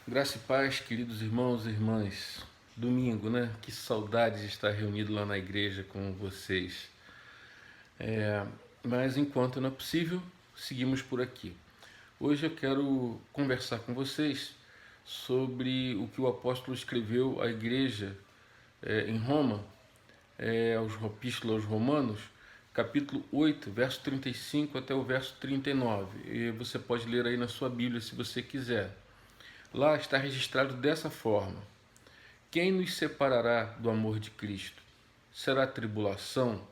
Graça e paz, queridos irmãos e irmãs. Domingo, né? Que saudade de estar reunido lá na igreja com vocês. Mas enquanto não é possível, seguimos por aqui. Hoje eu quero conversar com vocês sobre o que o apóstolo escreveu à igreja em Roma, aos Epístola aos Romanos, capítulo 8, verso 35 até o verso 39. E você pode ler aí na sua Bíblia se você quiser. Lá está registrado dessa forma: quem nos separará do amor de Cristo? Será tribulação,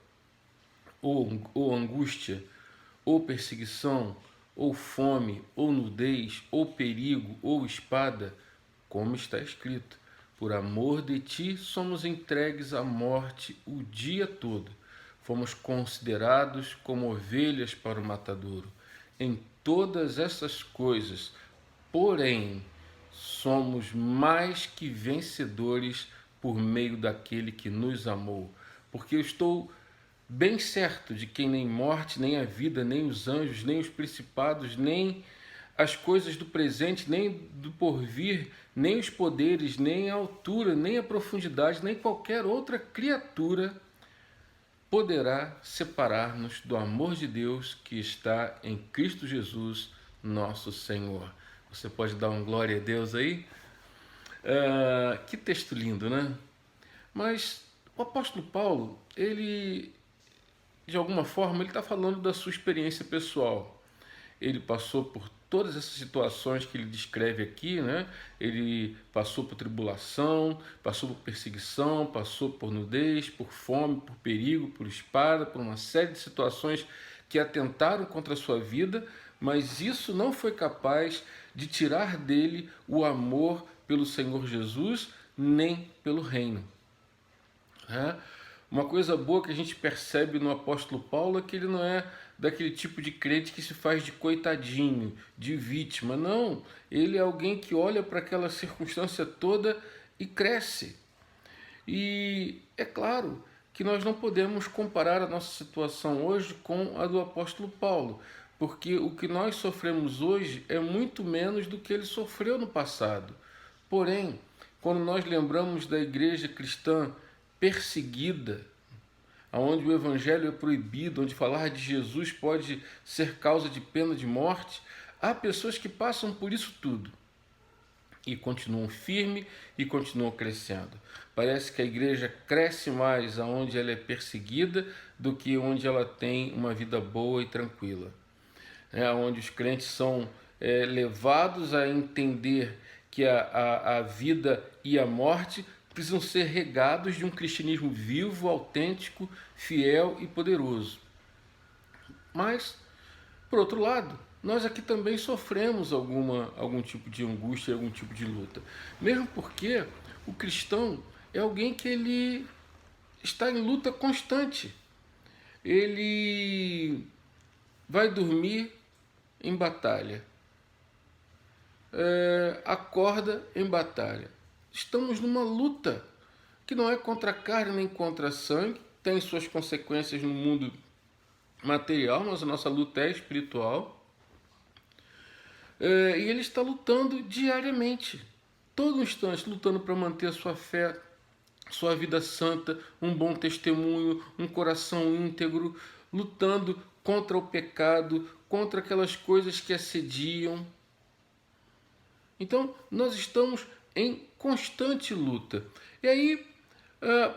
ou angústia, ou perseguição, ou fome, ou nudez, ou perigo, ou espada? Como está escrito: por amor de ti somos entregues à morte o dia todo. Fomos considerados como ovelhas para o matadouro. Em todas essas coisas, porém, somos mais que vencedores por meio daquele que nos amou. Porque eu estou bem certo de que nem morte, nem a vida, nem os anjos, nem os principados, nem as coisas do presente, nem do porvir, nem os poderes, nem a altura, nem a profundidade, nem qualquer outra criatura poderá separar-nos do amor de Deus que está em Cristo Jesus, nosso Senhor. Você pode dar um glória a Deus aí? Que texto lindo, né? Mas o apóstolo Paulo, ele, de alguma forma, ele está falando da sua experiência pessoal. Ele passou por todas essas situações que ele descreve aqui, né? Ele passou por tribulação, passou por perseguição, passou por nudez, por fome, por perigo, por espada, por uma série de situações que atentaram contra a sua vida, mas isso não foi capaz de tirar dele o amor pelo Senhor Jesus, nem pelo reino. Uma coisa boa que a gente percebe no apóstolo Paulo é que ele não é daquele tipo de crente que se faz de coitadinho, de vítima. Não, ele é alguém que olha para aquela circunstância toda e cresce. E é claro que nós não podemos comparar a nossa situação hoje com a do apóstolo Paulo, porque o que nós sofremos hoje é muito menos do que ele sofreu no passado. Porém, quando nós lembramos da igreja cristã perseguida, onde o evangelho é proibido, onde falar de Jesus pode ser causa de pena de morte, há pessoas que passam por isso tudo e continuam firmes e continuam crescendo. Parece que a igreja cresce mais aonde ela é perseguida do que onde ela tem uma vida boa e tranquila. Onde os crentes são levados a entender que a vida e a morte precisam ser regados de um cristianismo vivo, autêntico, fiel e poderoso. Mas, por outro lado, nós aqui também sofremos algum tipo de angústia, algum tipo de luta. Mesmo porque o cristão é alguém que ele está em luta constante. Ele vai dormir em batalha, acorda em batalha. Estamos numa luta que não é contra a carne nem contra a sangue, tem suas consequências no mundo material, mas a nossa luta é espiritual. E ele está lutando diariamente, todo instante, lutando para manter a sua fé, sua vida santa, um bom testemunho, um coração íntegro, lutando contra o pecado, contra aquelas coisas que assediam. Então, nós estamos em constante luta. E aí,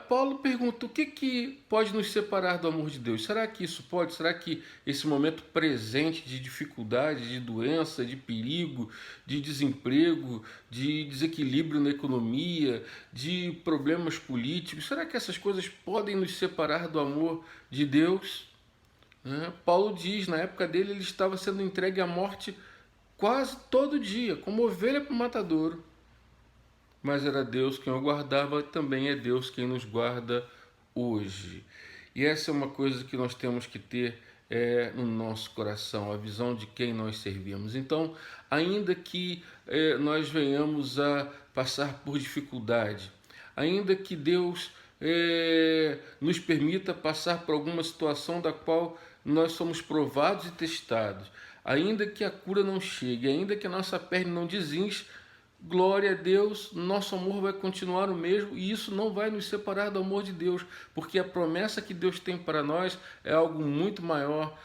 Paulo pergunta: o que pode nos separar do amor de Deus? Será que isso pode? Será que esse momento presente de dificuldade, de doença, de perigo, de desemprego, de desequilíbrio na economia, de problemas políticos, será que essas coisas podem nos separar do amor de Deus? Paulo diz, na época dele, ele estava sendo entregue à morte quase todo dia, como ovelha para o matadouro. Mas era Deus quem o guardava, também é Deus quem nos guarda hoje. E essa é uma coisa que nós temos que ter no nosso coração, a visão de quem nós servimos. Então, ainda que nós venhamos a passar por dificuldade, ainda que Deus nos permita passar por alguma situação da qual nós somos provados e testados, ainda que a cura não chegue, ainda que a nossa perna não desinche, glória a Deus, nosso amor vai continuar o mesmo e isso não vai nos separar do amor de Deus, porque a promessa que Deus tem para nós é algo muito maior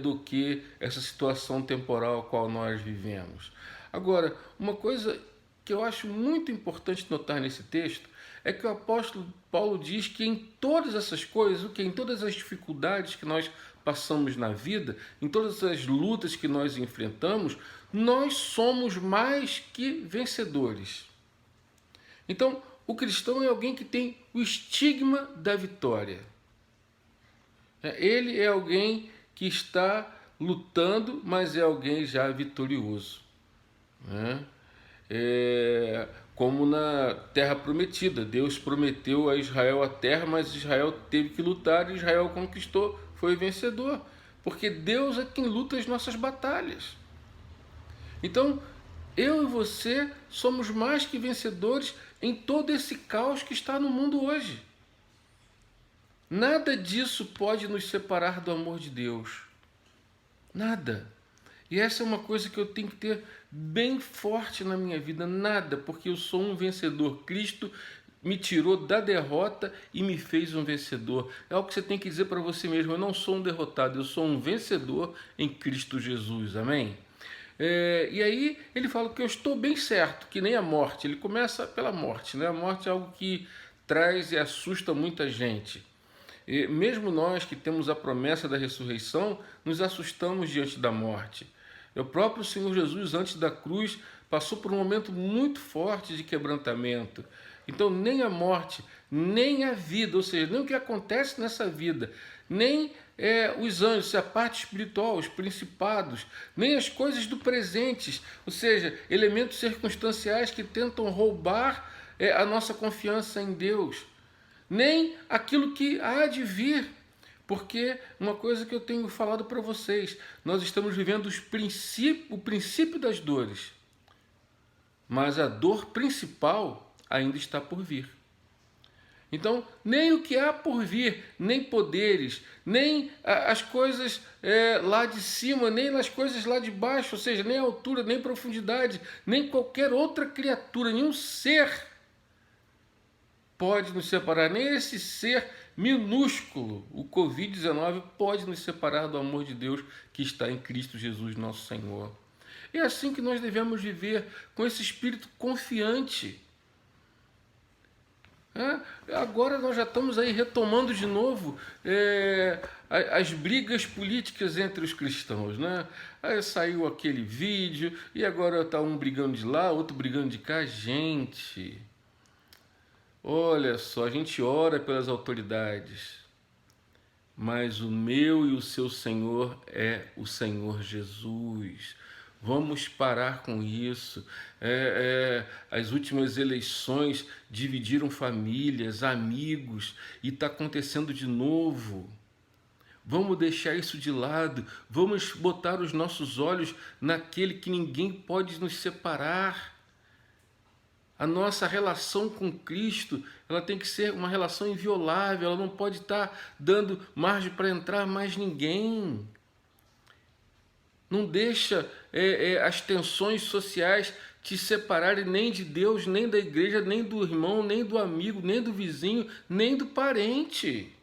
do que essa situação temporal a qual nós vivemos. Agora, uma coisa que eu acho muito importante notar nesse texto é que o apóstolo Paulo diz que em todas essas coisas, o que em todas as dificuldades que nós passamos na vida, em todas as lutas que nós enfrentamos, nós somos mais que vencedores. Então, o cristão é alguém que tem o estigma da vitória. Ele é alguém que está lutando, mas é alguém já vitorioso. Como na Terra Prometida. Deus prometeu a Israel a terra, mas Israel teve que lutar e Israel conquistou, foi vencedor. Porque Deus é quem luta as nossas batalhas. Então, eu e você somos mais que vencedores em todo esse caos que está no mundo hoje. Nada disso pode nos separar do amor de Deus. Nada. E essa é uma coisa que eu tenho que ter bem forte na minha vida. Nada, porque eu sou um vencedor. Cristo me tirou da derrota e me fez um vencedor. É algo que você tem que dizer para você mesmo. Eu não sou um derrotado, eu sou um vencedor em Cristo Jesus. Amém? E aí ele fala que eu estou bem certo, que nem a morte. Ele começa pela morte, né? A morte é algo que traz e assusta muita gente. E mesmo nós que temos a promessa da ressurreição, nos assustamos diante da morte. O próprio Senhor Jesus, antes da cruz, passou por um momento muito forte de quebrantamento. Então, nem a morte, nem a vida, ou seja, nem o que acontece nessa vida, nem os anjos, a parte espiritual, os principados, nem as coisas do presente, ou seja, elementos circunstanciais que tentam roubar a nossa confiança em Deus, nem aquilo que há de vir. Porque uma coisa que eu tenho falado para vocês, nós estamos vivendo o princípio das dores, mas a dor principal ainda está por vir. Então, nem o que há por vir, nem poderes, nem as coisas lá de cima, nem as coisas lá de baixo, ou seja, nem altura, nem profundidade, nem qualquer outra criatura, nenhum ser pode nos separar, nem esse ser minúsculo, o Covid-19, pode nos separar do amor de Deus que está em Cristo Jesus, nosso Senhor. É assim que nós devemos viver, com esse espírito confiante. Agora nós já estamos aí retomando de novo as brigas políticas entre os cristãos, né? Aí saiu aquele vídeo e agora está um brigando de lá, outro brigando de cá. Gente, olha só, a gente ora pelas autoridades, mas o meu e o seu Senhor é o Senhor Jesus. Vamos parar com isso. As últimas eleições dividiram famílias, amigos, e está acontecendo de novo. Vamos deixar isso de lado. Vamos botar os nossos olhos naquele que ninguém pode nos separar. A nossa relação com Cristo, ela tem que ser uma relação inviolável. Ela não pode estar dando margem para entrar mais ninguém. Não deixa as tensões sociais te separarem nem de Deus, nem da igreja, nem do irmão, nem do amigo, nem do vizinho, nem do parente.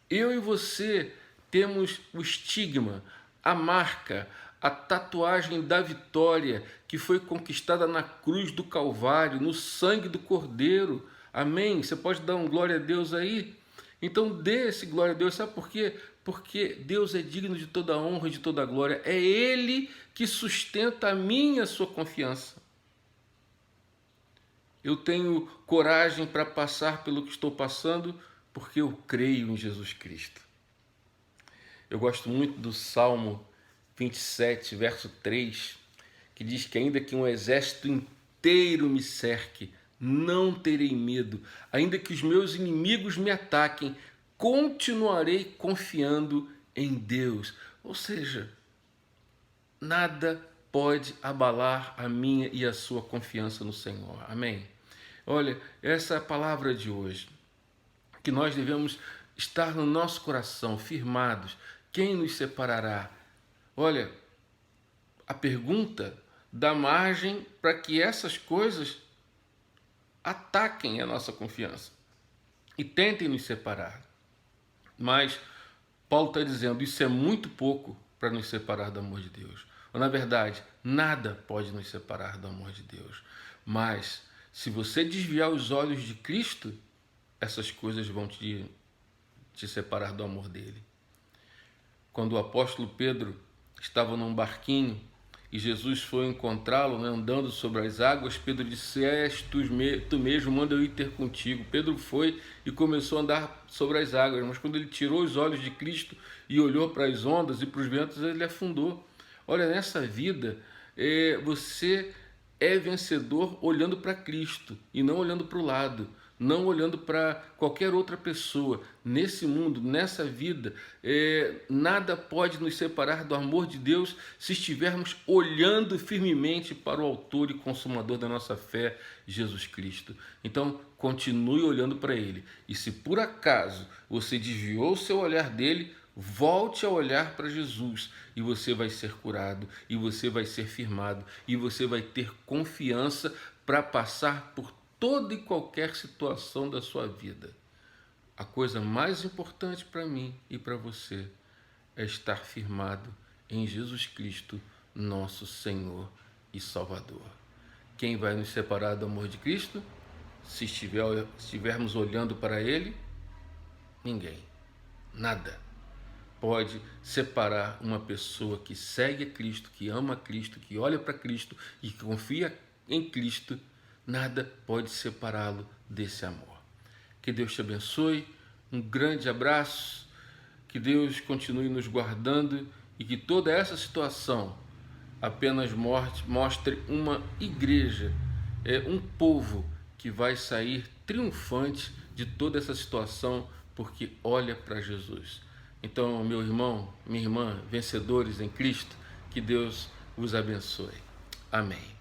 Eu e você temos o estigma, a marca, a tatuagem da vitória que foi conquistada na cruz do Calvário, no sangue do Cordeiro. Amém? Você pode dar um glória a Deus aí? Então dê esse glória a Deus. Sabe por quê? Porque Deus é digno de toda a honra e de toda a glória. É Ele que sustenta a minha e a sua confiança. Eu tenho coragem para passar pelo que estou passando porque eu creio em Jesus Cristo. Eu gosto muito do Salmo 27, verso 3, que diz que ainda que um exército inteiro me cerque, não terei medo. Ainda que os meus inimigos me ataquem, continuarei confiando em Deus. Ou seja, nada pode abalar a minha e a sua confiança no Senhor. Amém? Olha, essa é a palavra de hoje. Que nós devemos estar no nosso coração, firmados. Quem nos separará? Olha, a pergunta dá margem para que essas coisas ataquem a nossa confiança e tentem nos separar. Mas Paulo está dizendo, isso é muito pouco para nos separar do amor de Deus. Ou, na verdade, nada pode nos separar do amor de Deus. Mas, se você desviar os olhos de Cristo, essas coisas vão te separar do amor dele. Quando o apóstolo Pedro estava num barquinho e Jesus foi encontrá-lo, né, andando sobre as águas, Pedro disse, és tu mesmo, manda eu ir ter contigo. Pedro foi e começou a andar sobre as águas, mas quando ele tirou os olhos de Cristo e olhou para as ondas e para os ventos, ele afundou. Olha, nessa vida, você é vencedor olhando para Cristo e não olhando para o lado, não olhando para qualquer outra pessoa. Nesse mundo, nessa vida, nada pode nos separar do amor de Deus se estivermos olhando firmemente para o autor e consumador da nossa fé, Jesus Cristo. Então, continue olhando para Ele. E se por acaso você desviou o seu olhar dele, volte a olhar para Jesus e você vai ser curado, e você vai ser firmado, e você vai ter confiança para passar por toda e qualquer situação da sua vida. A coisa mais importante para mim e para você é estar firmado em Jesus Cristo, nosso Senhor e Salvador. Quem vai nos separar do amor de Cristo? Se estivermos olhando para Ele, ninguém, nada pode separar uma pessoa que segue a Cristo, que ama a Cristo, que olha para Cristo e que confia em Cristo. Nada pode separá-lo desse amor. Que Deus te abençoe, um grande abraço, que Deus continue nos guardando e que toda essa situação apenas mostre uma igreja, um povo que vai sair triunfante de toda essa situação porque olha para Jesus. Então, meu irmão, minha irmã, vencedores em Cristo, que Deus os abençoe. Amém.